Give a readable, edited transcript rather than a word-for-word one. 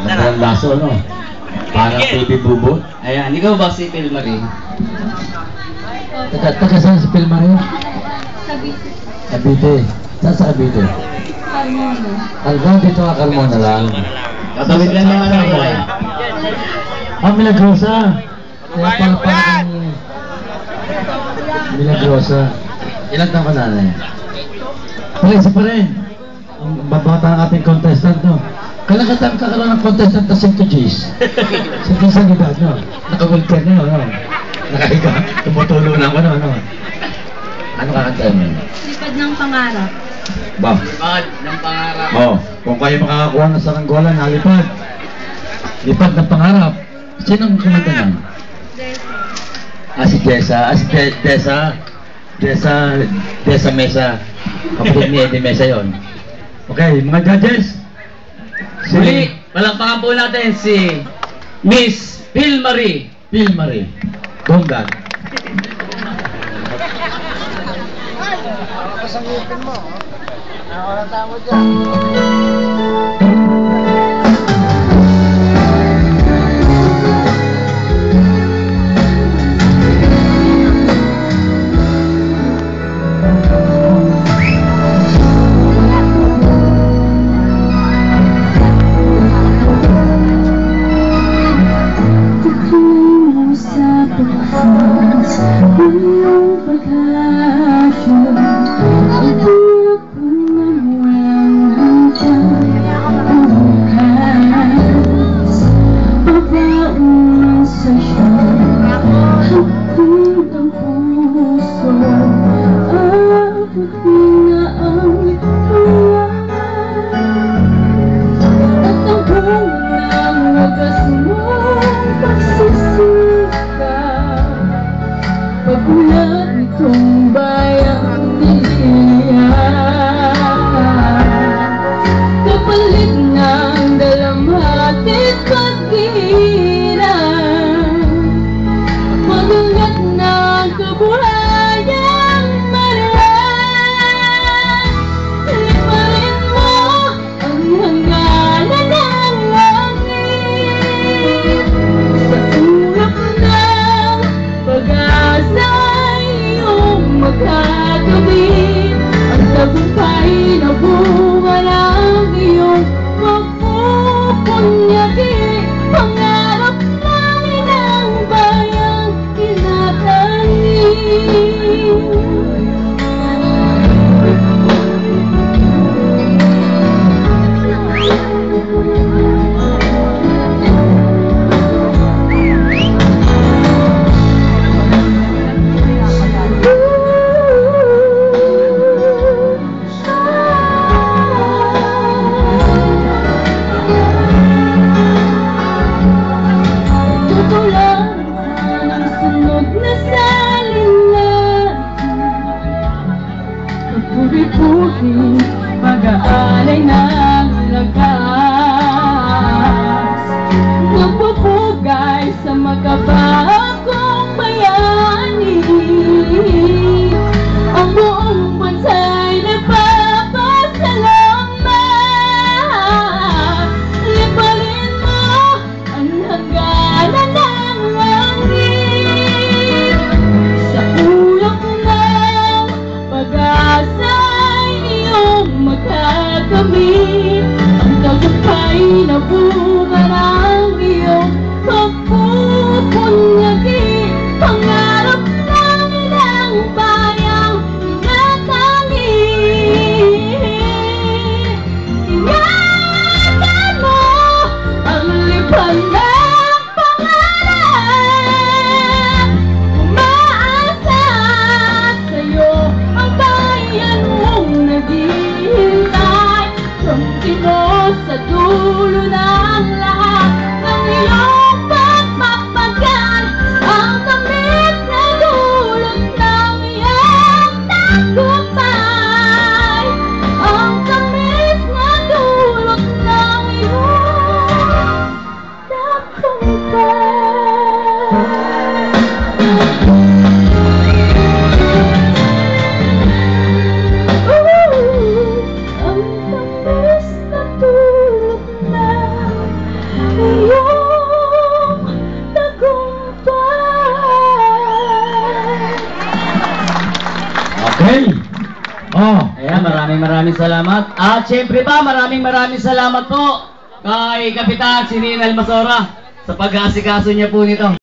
Ang laso, no? Parang baby bubo. Ayan, ikaw ba si Phil Marie? Taga saan si Phil Marie? Cavite. Cavite. Saan sa Cavite? Carmona. Hanggang dito ka Carmona lang. Katawid lang ng ano ko eh. Milagrosa. Kaya pala parang Milagrosa. Ilang taon ka nanay? Isa pa rin. Ang babata ang ating contestant, no? Kalakatan kakaroon ng contestant na St. G's. St. G's ang edad, no? Naka-wheelchair na yun, no? Nakahiga, tumutulo na ako, no? Ano kakantahin mo? Lipad ng pangarap. Ba? Lipad ng pangarap. Oh, kung kayo makakakuha ng saranggola, nalipad. Lipad ng pangarap. Sinong kumanta niyan? Si Jessa. Si Desa Mesa. Kapatid ni Eddie Mesa yun. Okay, mga judges. Muli, palakpakan po natin si Miss Phil Marie. Phil Marie. Gonggan. Pasangipin mo. Ako na tamo dyan. Hey! Oh, Ayan, maraming salamat. At syempre pa, maraming salamat po kay Kapitan si Ninal Masora sa pag-aasikaso niya po nito.